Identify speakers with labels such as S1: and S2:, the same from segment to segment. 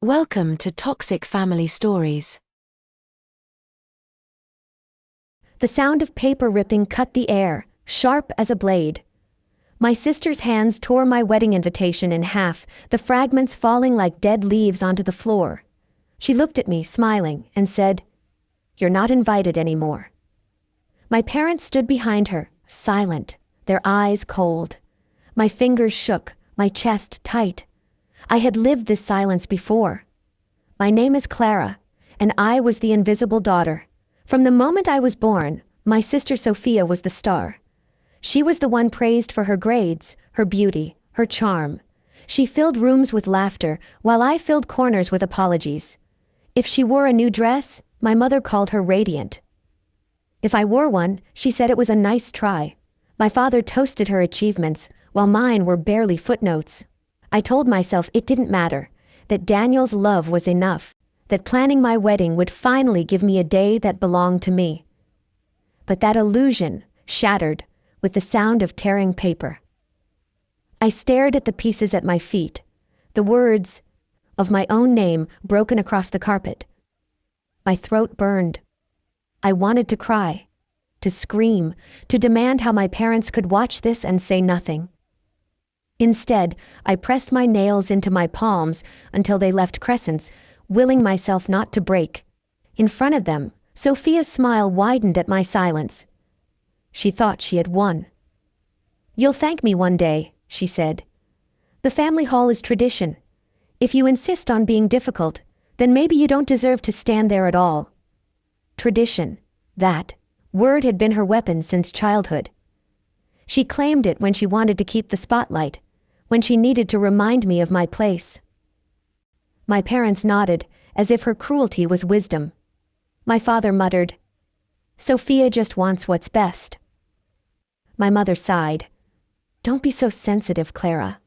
S1: Welcome to Toxic Family Stories.
S2: The sound of paper ripping cut the air, sharp as a blade. My sister's hands tore my wedding invitation in half, the fragments falling like dead leaves onto the floor. She looked at me, smiling, and said, "You're not invited anymore." My parents stood behind her, silent, their eyes cold. My fingers shook, my chest tight. I had lived this silence before. My name is Clara, and I was the invisible daughter. From the moment I was born, my sister Sophia was the star. She was the one praised for her grades, her beauty, her charm. She filled rooms with laughter, while I filled corners with apologies. If she wore a new dress, my mother called her radiant. If I wore one, she said it was a nice try. My father toasted her achievements, while mine were barely footnotes. I told myself it didn't matter, that Daniel's love was enough, that planning my wedding would finally give me a day that belonged to me. But that illusion shattered with the sound of tearing paper. I stared at the pieces at my feet, the words of my own name broken across the carpet. My throat burned. I wanted to cry, to scream, to demand how my parents could watch this and say nothing. Instead, I pressed my nails into my palms until they left crescents, willing myself not to break. In front of them, Sophia's smile widened at my silence. She thought she had won. "You'll thank me one day," she said. "The family hall is tradition. If you insist on being difficult, then maybe you don't deserve to stand there at all." Tradition, that word had been her weapon since childhood. She claimed it when she wanted to keep the spotlight, when she needed to remind me of my place. My parents nodded, as if her cruelty was wisdom. My father muttered, "Sophia just wants what's best." My mother sighed. "Don't be so sensitive, Clara."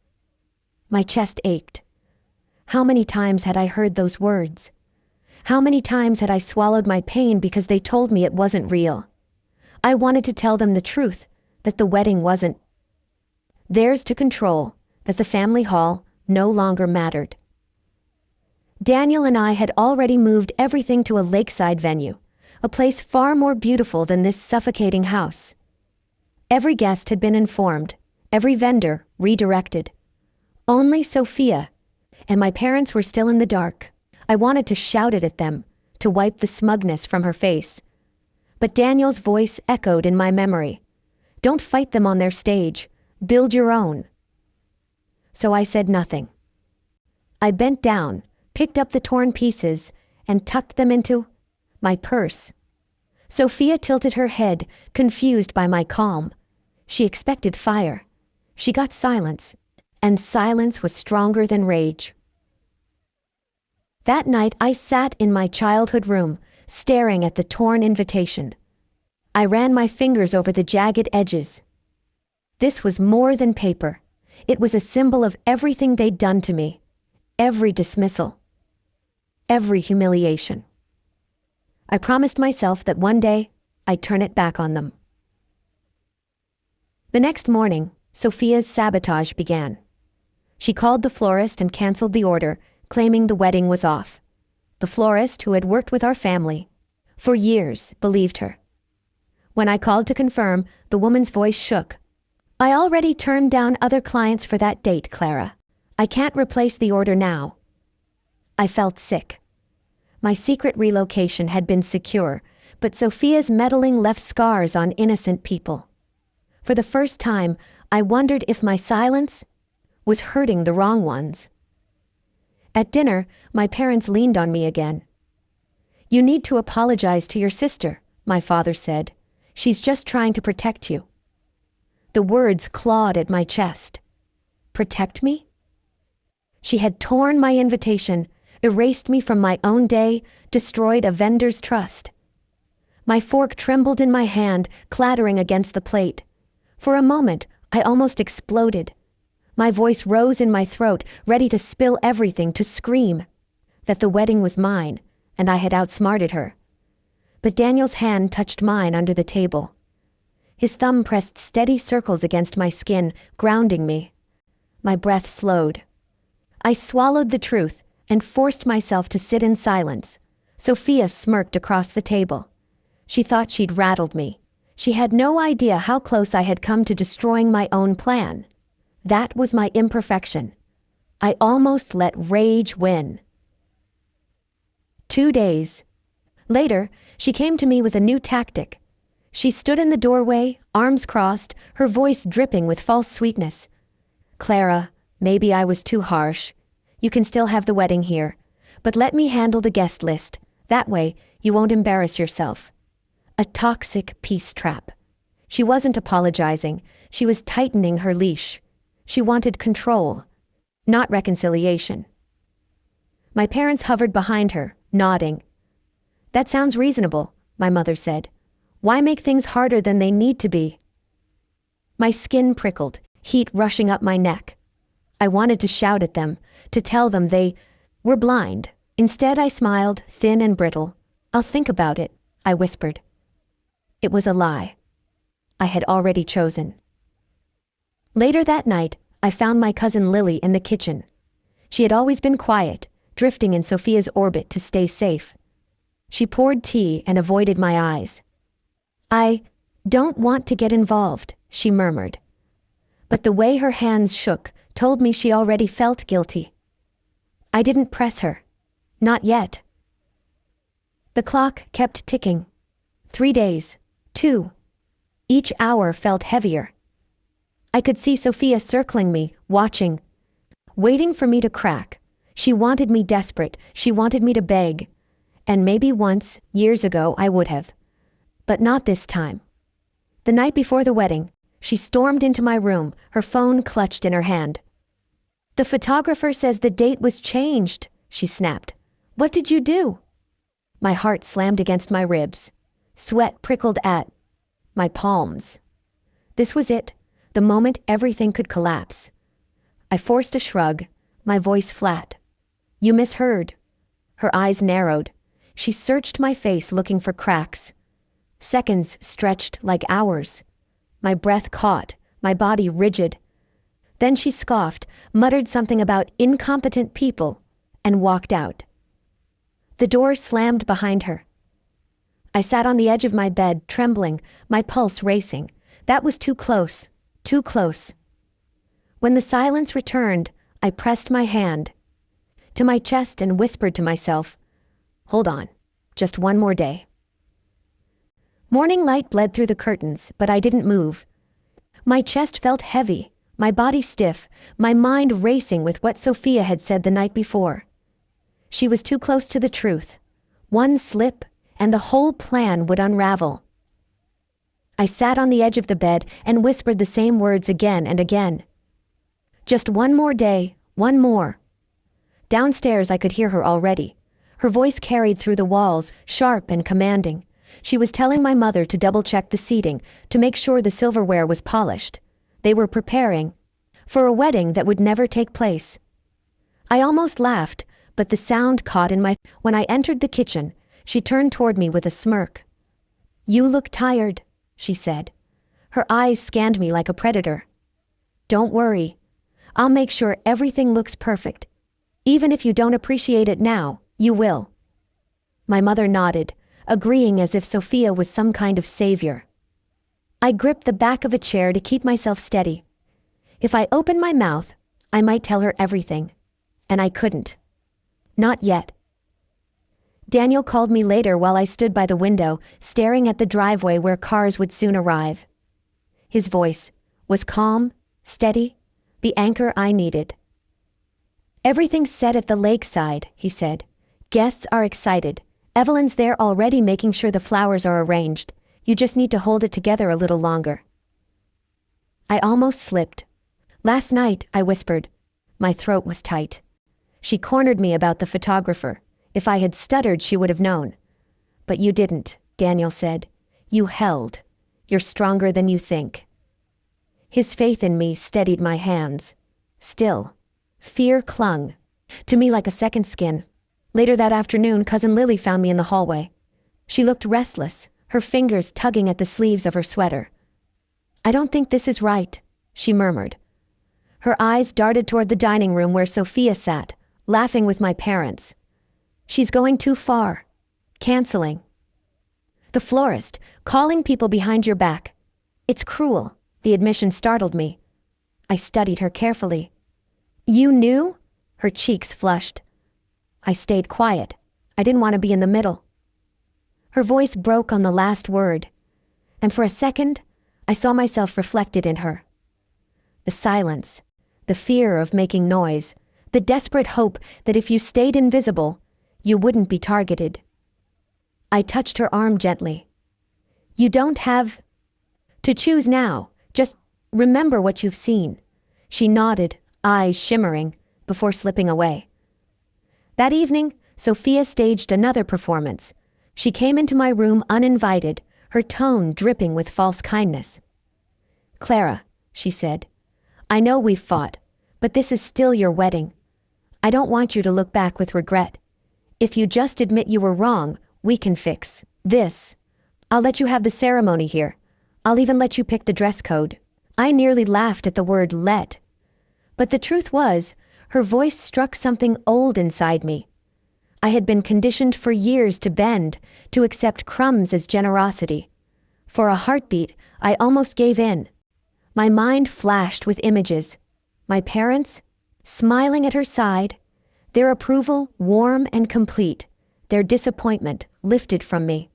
S2: My chest ached. How many times had I heard those words? How many times had I swallowed my pain because they told me it wasn't real? I wanted to tell them the truth, that the wedding wasn't theirs to control, that the family hall no longer mattered. Daniel and I had already moved everything to a lakeside venue, a place far more beautiful than this suffocating house. Every guest had been informed, every vendor redirected. Only Sophia and my parents were still in the dark. I wanted to shout it at them, to wipe the smugness from her face. But Daniel's voice echoed in my memory. "Don't fight them on their stage. Build your own." So I said nothing. I bent down, picked up the torn pieces, and tucked them into my purse. Sophia tilted her head, confused by my calm. She expected fire. She got silence, and silence was stronger than rage. That night I sat in my childhood room, staring at the torn invitation. I ran my fingers over the jagged edges. This was more than paper. It was a symbol of everything they'd done to me, every dismissal, every humiliation. I promised myself that one day I'd turn it back on them. The next morning, Sophia's sabotage began. She called the florist and canceled the order, claiming the wedding was off. The florist, who had worked with our family for years, believed her. When I called to confirm, the woman's voice shook. "I already turned down other clients for that date, Clara. I can't replace the order now." I felt sick. My secret relocation had been secure, but Sophia's meddling left scars on innocent people. For the first time, I wondered if my silence was hurting the wrong ones. At dinner, my parents leaned on me again. "You need to apologize to your sister," my father said. "She's just trying to protect you." The words clawed at my chest. Protect me? She had torn my invitation, erased me from my own day, destroyed a vendor's trust. My fork trembled in my hand, clattering against the plate. For a moment, I almost exploded. My voice rose in my throat, ready to spill everything, to scream that the wedding was mine, and I had outsmarted her. But Daniel's hand touched mine under the table. His thumb pressed steady circles against my skin, grounding me. My breath slowed. I swallowed the truth, and forced myself to sit in silence. Sophia smirked across the table. She thought she'd rattled me. She had no idea how close I had come to destroying my own plan. That was my imperfection. I almost let rage win. 2 days later, she came to me with a new tactic. She stood in the doorway, arms crossed, her voice dripping with false sweetness. "Clara, maybe I was too harsh. You can still have the wedding here, but let me handle the guest list. That way, you won't embarrass yourself." A toxic peace trap. She wasn't apologizing, she was tightening her leash. She wanted control, not reconciliation. My parents hovered behind her, nodding. "That sounds reasonable," my mother said. "Why make things harder than they need to be?" My skin prickled, heat rushing up my neck. I wanted to shout at them, to tell them they were blind. Instead, I smiled, thin and brittle. "I'll think about it," I whispered. It was a lie. I had already chosen. Later that night, I found my cousin Lily in the kitchen. She had always been quiet, drifting in Sophia's orbit to stay safe. She poured tea and avoided my eyes. "I don't want to get involved," she murmured. But the way her hands shook told me she already felt guilty. I didn't press her. Not yet. The clock kept ticking. 3 days. 2. Each hour felt heavier. I could see Sophia circling me, watching, waiting for me to crack. She wanted me desperate, she wanted me to beg. And maybe once, years ago, I would have. But not this time. The night before the wedding, she stormed into my room, her phone clutched in her hand. "The photographer says the date was changed," she snapped. "What did you do?" My heart slammed against my ribs. Sweat prickled at my palms. This was it, the moment everything could collapse. I forced a shrug, my voice flat. "You misheard." Her eyes narrowed. She searched my face looking for cracks. Seconds stretched like hours. My breath caught, my body rigid. Then she scoffed, muttered something about incompetent people, and walked out. The door slammed behind her. I sat on the edge of my bed, trembling, my pulse racing. That was too close, too close. When the silence returned, I pressed my hand to my chest and whispered to myself, "Hold on, just one more day." Morning light bled through the curtains, but I didn't move. My chest felt heavy, my body stiff, my mind racing with what Sophia had said the night before. She was too close to the truth. One slip, and the whole plan would unravel. I sat on the edge of the bed and whispered the same words again and again. Just one more day, one more. Downstairs I could hear her already. Her voice carried through the walls, sharp and commanding. She was telling my mother to double-check the seating, to make sure the silverware was polished. They were preparing for a wedding that would never take place. I almost laughed, but the sound caught in my... When I entered the kitchen, she turned toward me with a smirk. "You look tired," she said. Her eyes scanned me like a predator. "Don't worry. I'll make sure everything looks perfect. Even if you don't appreciate it now, you will." My mother nodded, agreeing as if Sophia was some kind of savior. I gripped the back of a chair to keep myself steady. If I opened my mouth, I might tell her everything. And I couldn't. Not yet. Daniel called me later while I stood by the window, staring at the driveway where cars would soon arrive. His voice was calm, steady, the anchor I needed. "Everything's set at the Lakeside," he said. "Guests are excited. Evelyn's there already making sure the flowers are arranged. You just need to hold it together a little longer." I almost slipped. "Last night," I whispered. My throat was tight. She cornered me about the photographer. If I had stuttered, she would have known. "But you didn't," Daniel said. "You held. You're stronger than you think." His faith in me steadied my hands. Still, fear clung to me like a second skin. Later that afternoon, Cousin Lily found me in the hallway. She looked restless, her fingers tugging at the sleeves of her sweater. "I don't think this is right," she murmured. Her eyes darted toward the dining room where Sophia sat, laughing with my parents. She's going too far. Canceling. The florist, calling people behind your back. It's cruel. The admission startled me. I studied her carefully. You knew? Her cheeks flushed. I stayed quiet. I didn't want to be in the middle. Her voice broke on the last word, and for a second, I saw myself reflected in her. The silence, the fear of making noise, the desperate hope that if you stayed invisible, you wouldn't be targeted. I touched her arm gently. You don't have to choose now. Just remember what you've seen. She nodded, eyes shimmering, before slipping away. That evening, Sophia staged another performance. She came into my room uninvited, her tone dripping with false kindness. Clara, she said, I know we've fought, but this is still your wedding. I don't want you to look back with regret. If you just admit you were wrong, we can fix this. I'll let you have the ceremony here. I'll even let you pick the dress code. I nearly laughed at the word let. But the truth was, her voice struck something old inside me. I had been conditioned for years to bend, to accept crumbs as generosity. For a heartbeat, I almost gave in. My mind flashed with images. My parents, smiling at her side, their approval warm and complete, their disappointment lifted from me.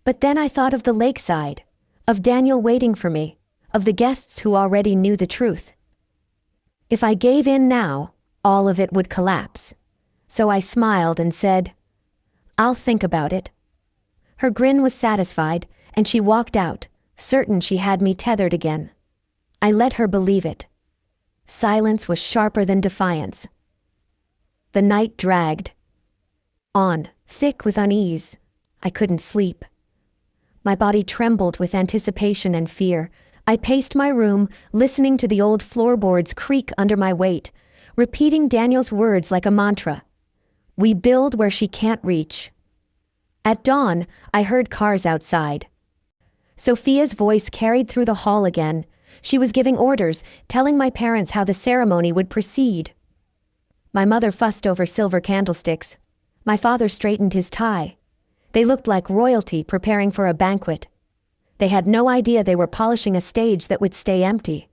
S2: But then I thought of the Lakeside, of Daniel waiting for me, of the guests who already knew the truth. If I gave in now, all of it would collapse. So I smiled and said, I'll think about it. Her grin was satisfied, and she walked out, certain she had me tethered again. I let her believe it. Silence was sharper than defiance. The night dragged on, thick with unease. I couldn't sleep. My body trembled with anticipation and fear. I paced my room, listening to the old floorboards creak under my weight, repeating Daniel's words like a mantra. We build where she can't reach. At dawn, I heard cars outside. Sophia's voice carried through the hall again. She was giving orders, telling my parents how the ceremony would proceed. My mother fussed over silver candlesticks. My father straightened his tie. They looked like royalty preparing for a banquet. They had no idea they were polishing a stage that would stay empty.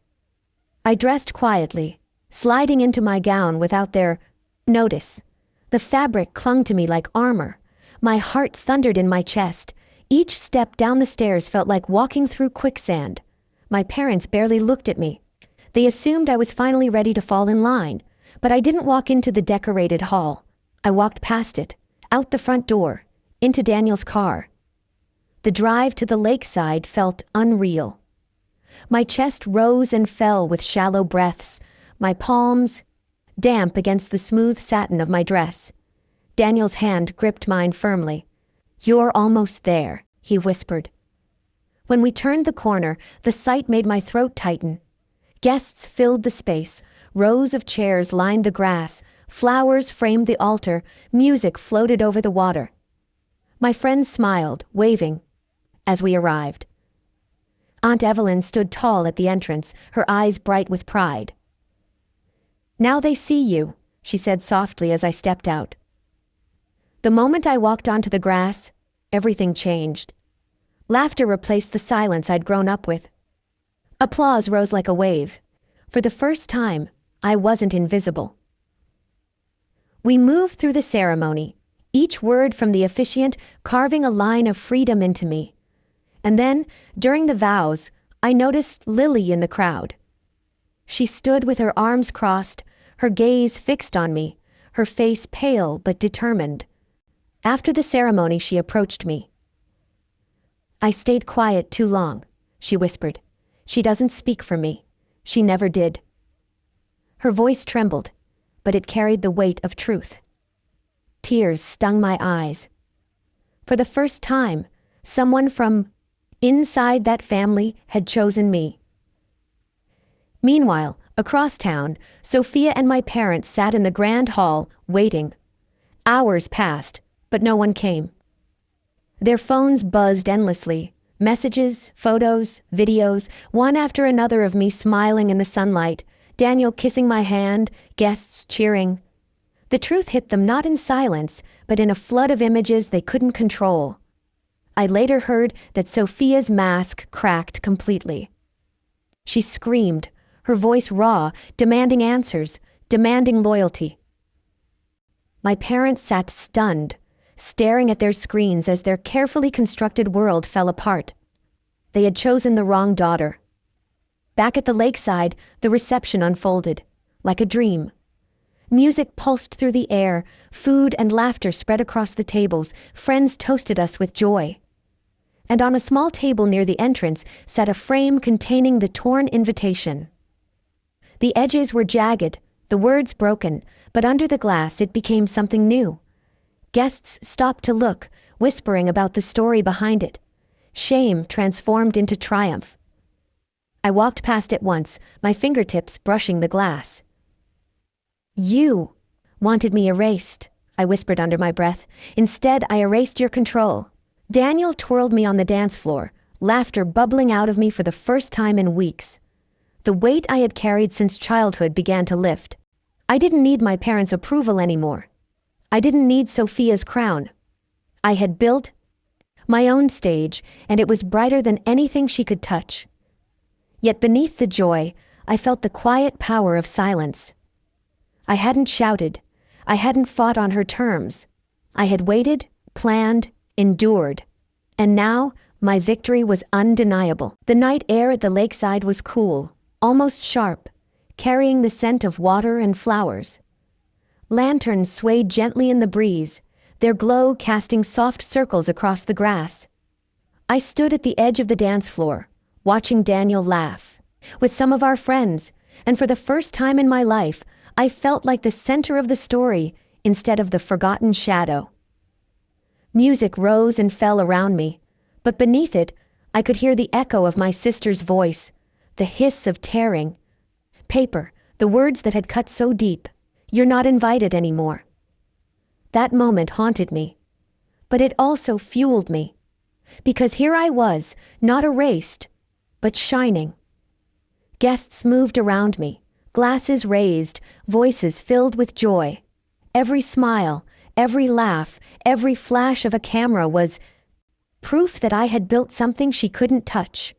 S2: I dressed quietly, sliding into my gown without their notice. The fabric clung to me like armor. My heart thundered in my chest. Each step down the stairs felt like walking through quicksand. My parents barely looked at me. They assumed I was finally ready to fall in line, but I didn't walk into the decorated hall. I walked past it, out the front door, into Daniel's car. The drive to the Lakeside felt unreal. My chest rose and fell with shallow breaths, my palms damp against the smooth satin of my dress. Daniel's hand gripped mine firmly. You're almost there, he whispered. When we turned the corner, the sight made my throat tighten. Guests filled the space. Rows of chairs lined the grass. Flowers framed the altar. Music floated over the water. My friends smiled, waving, as we arrived. Aunt Evelyn stood tall at the entrance, her eyes bright with pride. Now they see you, she said softly as I stepped out. The moment I walked onto the grass, everything changed. Laughter replaced the silence I'd grown up with. Applause rose like a wave. For the first time, I wasn't invisible. We moved through the ceremony, each word from the officiant carving a line of freedom into me. And then, during the vows, I noticed Lily in the crowd. She stood with her arms crossed, her gaze fixed on me, her face pale but determined. After the ceremony, she approached me. I stayed quiet too long, she whispered. She doesn't speak for me. She never did. Her voice trembled, but it carried the weight of truth. Tears stung my eyes. For the first time, someone from inside that family had chosen me. Meanwhile, across town, Sophia and my parents sat in the grand hall, waiting. Hours passed, but no one came. Their phones buzzed endlessly. Messages, photos, videos, one after another of me smiling in the sunlight, Daniel kissing my hand, guests cheering, The truth hit them not in silence, but in a flood of images they couldn't control. I later heard that Sophia's mask cracked completely. She screamed, her voice raw, demanding answers, demanding loyalty. My parents sat stunned, staring at their screens as their carefully constructed world fell apart. They had chosen the wrong daughter. Back at the Lakeside, the reception unfolded, like a dream. Music pulsed through the air, food and laughter spread across the tables, friends toasted us with joy. And on a small table near the entrance sat a frame containing the torn invitation. The edges were jagged, the words broken, but under the glass it became something new. Guests stopped to look, whispering about the story behind it. Shame transformed into triumph. I walked past it once, my fingertips brushing the glass. "You wanted me erased," I whispered under my breath. "Instead, I erased your control." Daniel twirled me on the dance floor, laughter bubbling out of me for the first time in weeks. The weight I had carried since childhood began to lift. I didn't need my parents' approval anymore. I didn't need Sophia's crown. I had built my own stage, and it was brighter than anything she could touch. Yet beneath the joy, I felt the quiet power of silence. I hadn't shouted. I hadn't fought on her terms. I had waited, planned, endured. And now, my victory was undeniable. The night air at the Lakeside was cool, almost sharp, carrying the scent of water and flowers. Lanterns swayed gently in the breeze, their glow casting soft circles across the grass. I stood at the edge of the dance floor, watching Daniel laugh with some of our friends, and for the first time in my life, I felt like the center of the story instead of the forgotten shadow. Music rose and fell around me, but beneath it, I could hear the echo of my sister's voice, the hiss of tearing paper, the words that had cut so deep. "You're not invited anymore." That moment haunted me, but it also fueled me, because here I was, not erased, but shining. Guests moved around me, glasses raised, voices filled with joy. Every smile, every laugh, every flash of a camera was proof that I had built something she couldn't touch.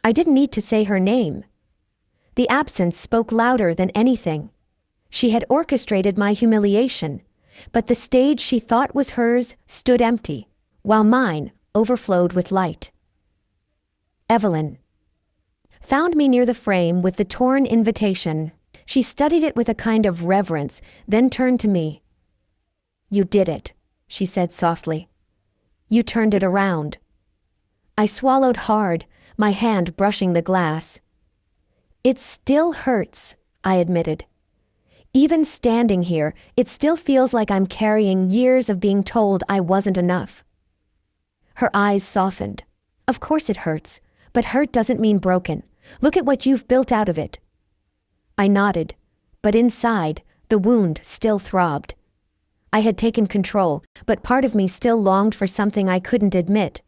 S2: I didn't need to say her name. The absence spoke louder than anything. She had orchestrated my humiliation, but the stage she thought was hers stood empty, while mine overflowed with light. Evelyn found me near the frame with the torn invitation. She studied it with a kind of reverence, then turned to me. "You did it," she said softly. "You turned it around." I swallowed hard, my hand brushing the glass. "It still hurts," I admitted. "Even standing here, it still feels like I'm carrying years of being told I wasn't enough." Her eyes softened. "Of course it hurts, but hurt doesn't mean broken. Look at what you've built out of it." I nodded, but inside, the wound still throbbed. I had taken control, but part of me still longed for something I couldn't admit,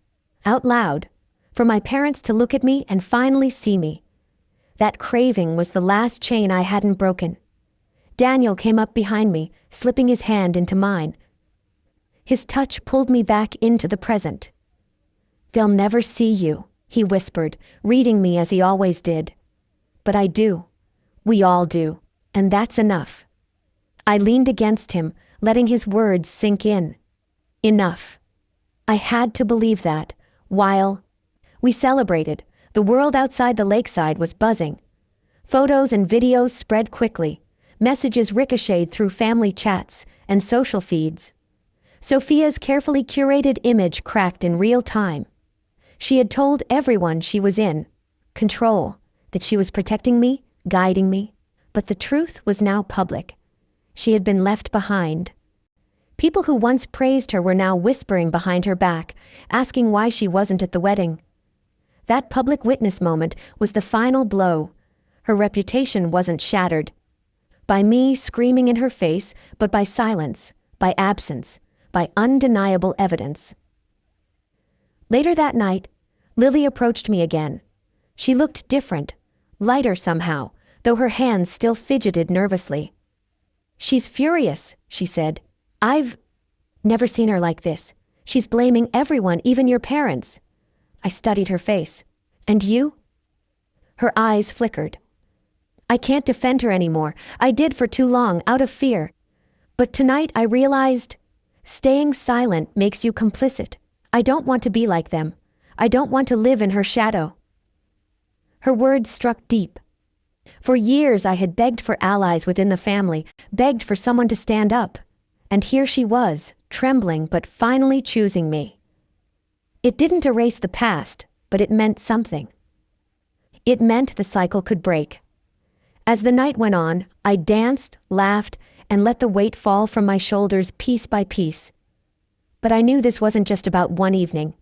S2: out loud, for my parents to look at me and finally see me. That craving was the last chain I hadn't broken. Daniel came up behind me, slipping his hand into mine. His touch pulled me back into the present. "They'll never see you," he whispered, reading me as he always did. "But I do. We all do. And that's enough." I leaned against him, letting his words sink in. Enough. I had to believe that, while we celebrated, the world outside the Lakeside was buzzing. Photos and videos spread quickly. Messages ricocheted through family chats and social feeds. Sophia's carefully curated image cracked in real time. She had told everyone she was in control, that she was protecting me, guiding me, but the truth was now public. She had been left behind. People who once praised her were now whispering behind her back, asking why she wasn't at the wedding. That public witness moment was the final blow. Her reputation wasn't shattered by me screaming in her face, but by silence, by absence, by undeniable evidence. Later that night, Lily approached me again. She looked different, lighter somehow, though her hands still fidgeted nervously. She's furious, she said. I've never seen her like this. She's blaming everyone, even your parents. I studied her face. And you? Her eyes flickered. I can't defend her anymore. I did for too long, out of fear. But tonight I realized, staying silent makes you complicit. I don't want to be like them. I don't want to live in her shadow. Her words struck deep. For years I had begged for allies within the family, begged for someone to stand up. And here she was, trembling but finally choosing me. It didn't erase the past, but it meant something. It meant the cycle could break. As the night went on, I danced, laughed, and let the weight fall from my shoulders piece by piece. But I knew this wasn't just about one evening.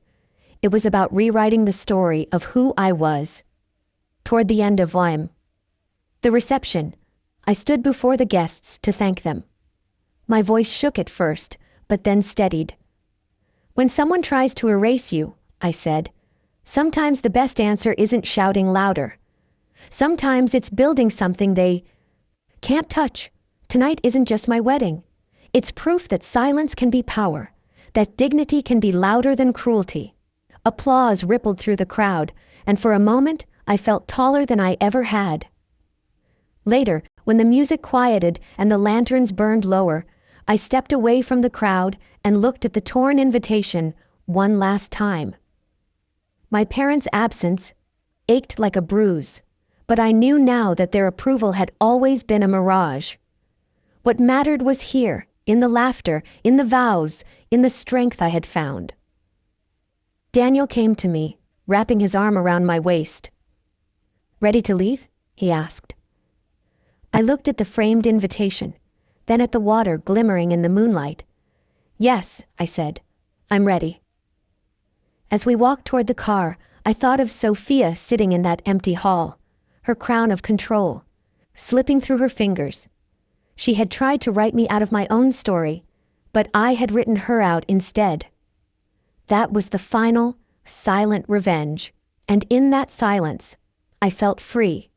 S2: It was about rewriting the story of who I was. Toward the end of the reception, I stood before the guests to thank them. My voice shook at first, but then steadied. When someone tries to erase you, I said, sometimes the best answer isn't shouting louder. Sometimes it's building something they can't touch. Tonight isn't just my wedding. It's proof that silence can be power, that dignity can be louder than cruelty. Applause rippled through the crowd, and for a moment I felt taller than I ever had. Later, when the music quieted and the lanterns burned lower, I stepped away from the crowd and looked at the torn invitation one last time. My parents' absence ached like a bruise, but I knew now that their approval had always been a mirage. What mattered was here, in the laughter, in the vows, in the strength I had found. Daniel came to me, wrapping his arm around my waist. "Ready to leave?" he asked. I looked at the framed invitation, then at the water glimmering in the moonlight. "Yes," I said, "I'm ready." As we walked toward the car, I thought of Sophia sitting in that empty hall, her crown of control, slipping through her fingers. She had tried to write me out of my own story, but I had written her out instead. That was the final, silent revenge, and in that silence, I felt free.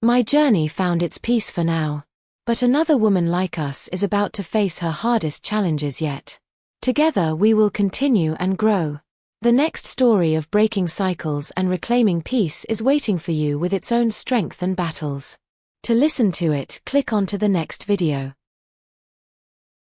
S1: My journey found its peace for now, but another woman like us is about to face her hardest challenges yet. Together we will continue and grow. The next story of breaking cycles and reclaiming peace is waiting for you with its own strength and battles. To listen to it, click onto the next video.